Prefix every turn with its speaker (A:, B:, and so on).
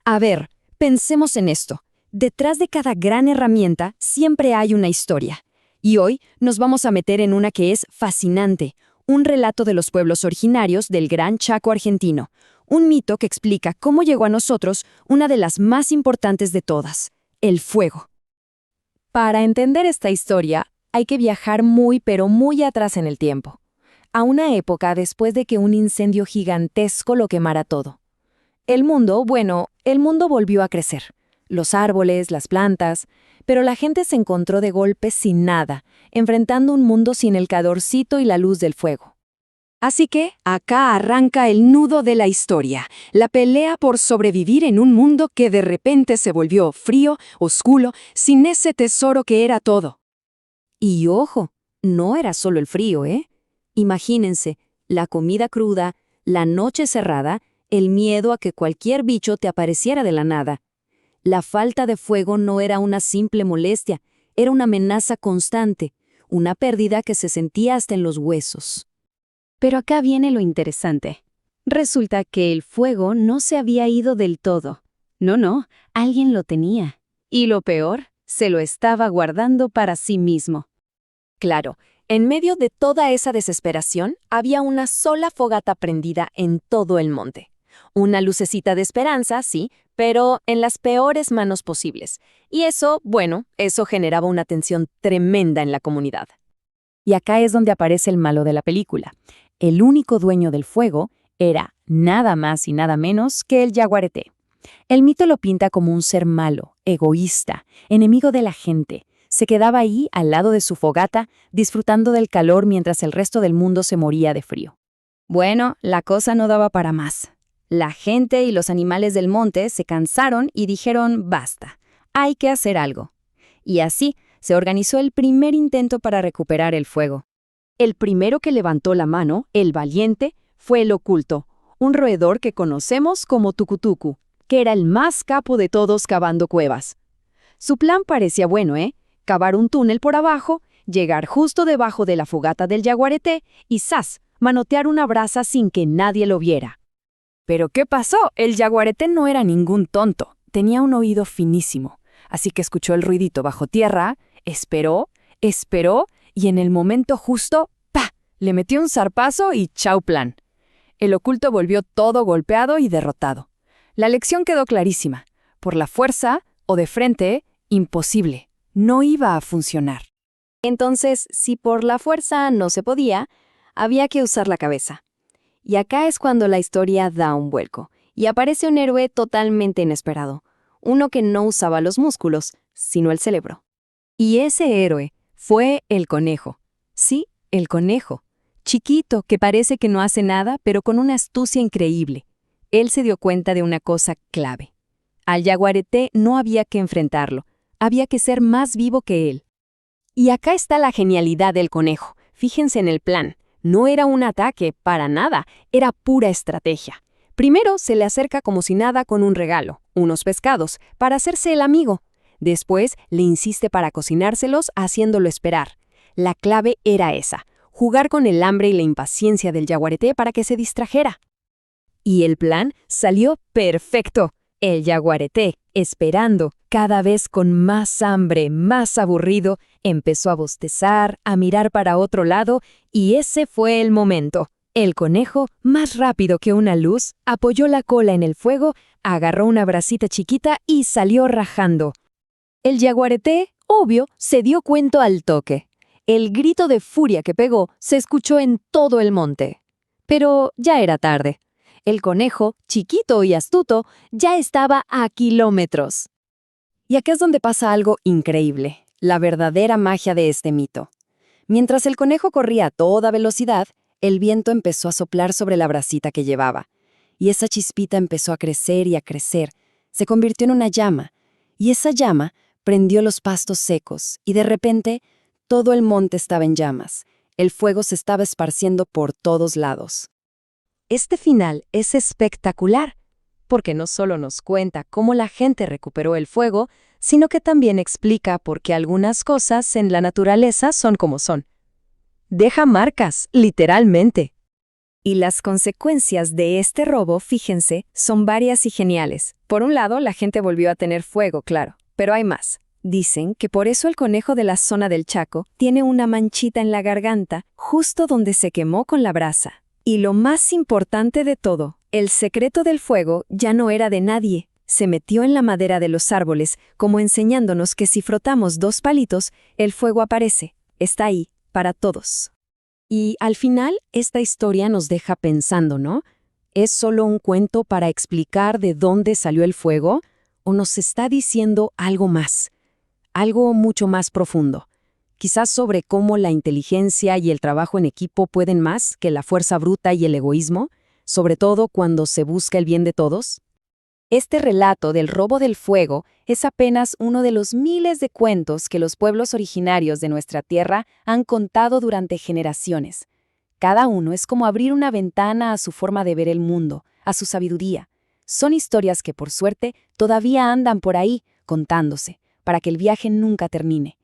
A: A ver, pensemos en esto. Detrás de cada gran herramienta siempre hay una historia. Y hoy nos vamos a meter en una que es fascinante, un relato de los pueblos originarios del Gran Chaco argentino, un mito que explica cómo llegó a nosotros una de las más importantes de todas, el fuego. Para entender esta historia, hay que viajar muy pero muy atrás en el tiempo, a una época después de que un incendio gigantesco lo quemara todo. El mundo volvió a crecer. Los árboles, las plantas, pero la gente se encontró de golpe sin nada, enfrentando un mundo sin el calorcito y la luz del fuego.
B: Así que, acá arranca el nudo de la historia, la pelea por sobrevivir en un mundo que de repente se volvió frío, oscuro, sin ese tesoro que era todo.
A: Y ojo, no era solo el frío, ¿eh? Imagínense, la comida cruda, la noche cerrada, el miedo a que cualquier bicho te apareciera de la nada. La falta de fuego no era una simple molestia, era una amenaza constante, una pérdida que se sentía hasta en los huesos.
B: Pero acá viene lo interesante. Resulta que el fuego no se había ido del todo. No, alguien lo tenía. Y lo peor, se lo estaba guardando para sí mismo.
A: Claro, en medio de toda esa desesperación, había una sola fogata prendida en todo el monte. Una lucecita de esperanza, sí, pero en las peores manos posibles. Y eso generaba una tensión tremenda en la comunidad. Y acá es donde aparece el malo de la película. El único dueño del fuego era nada más y nada menos que el yaguareté. El mito lo pinta como un ser malo, egoísta, enemigo de la gente. Se quedaba ahí, al lado de su fogata, disfrutando del calor mientras el resto del mundo se moría de frío. Bueno, la cosa no daba para más. La gente y los animales del monte se cansaron y dijeron basta, hay que hacer algo. Y así se organizó el primer intento para recuperar el fuego. El primero que levantó la mano, el valiente, fue el oculto, un roedor que conocemos como tucutucu, que era el más capo de todos cavando cuevas. Su plan parecía bueno, cavar un túnel por abajo, llegar justo debajo de la fogata del yaguareté y ¡zas!, manotear una brasa sin que nadie lo viera. ¿Pero qué pasó? El yaguareté no era ningún tonto, tenía un oído finísimo, así que escuchó el ruidito bajo tierra, esperó, y en el momento justo, ¡pa!, le metió un zarpazo y chau plan. El oculto volvió todo golpeado y derrotado. La lección quedó clarísima. Por la fuerza, o de frente, imposible. No iba a funcionar. Entonces, si por la fuerza no se podía, había que usar la cabeza. Y acá es cuando la historia da un vuelco, y aparece un héroe totalmente inesperado. Uno que no usaba los músculos, sino el cerebro. Y ese héroe fue el conejo. Sí, el conejo. Chiquito, que parece que no hace nada, pero con una astucia increíble. Él se dio cuenta de una cosa clave. Al yaguareté no había que enfrentarlo, había que ser más vivo que él. Y acá está la genialidad del conejo. Fíjense en el plan. No era un ataque, para nada, era pura estrategia. Primero se le acerca como si nada con un regalo, unos pescados, para hacerse el amigo. Después le insiste para cocinárselos haciéndolo esperar. La clave era esa, jugar con el hambre y la impaciencia del yaguareté para que se distrajera. Y el plan salió perfecto. El yaguareté, esperando, cada vez con más hambre, más aburrido, empezó a bostezar, a mirar para otro lado, y ese fue el momento. El conejo, más rápido que una luz, apoyó la cola en el fuego, agarró una brasita chiquita y salió rajando. El yaguareté, obvio, se dio cuenta al toque. El grito de furia que pegó se escuchó en todo el monte. Pero ya era tarde. El conejo, chiquito y astuto, ya estaba a kilómetros. Y acá es donde pasa algo increíble, la verdadera magia de este mito. Mientras el conejo corría a toda velocidad, el viento empezó a soplar sobre la brasita que llevaba. Y esa chispita empezó a crecer y a crecer. Se convirtió en una llama. Y esa llama prendió los pastos secos. Y de repente, todo el monte estaba en llamas. El fuego se estaba esparciendo por todos lados. Este final es espectacular, porque no solo nos cuenta cómo la gente recuperó el fuego, sino que también explica por qué algunas cosas en la naturaleza son como son. Deja marcas, literalmente. Y las consecuencias de este robo, fíjense, son varias y geniales. Por un lado, la gente volvió a tener fuego, claro, pero hay más. Dicen que por eso el conejo de la zona del Chaco tiene una manchita en la garganta, justo donde se quemó con la brasa. Y lo más importante de todo, el secreto del fuego ya no era de nadie. Se metió en la madera de los árboles, como enseñándonos que si frotamos 2 palitos, el fuego aparece. Está ahí, para todos. Y al final, esta historia nos deja pensando, ¿no? ¿Es solo un cuento para explicar de dónde salió el fuego? ¿O nos está diciendo algo más? Algo mucho más profundo. Quizás sobre cómo la inteligencia y el trabajo en equipo pueden más que la fuerza bruta y el egoísmo, sobre todo cuando se busca el bien de todos. Este relato del robo del fuego es apenas uno de los miles de cuentos que los pueblos originarios de nuestra tierra han contado durante generaciones. Cada uno es como abrir una ventana a su forma de ver el mundo, a su sabiduría. Son historias que, por suerte, todavía andan por ahí, contándose, para que el viaje nunca termine.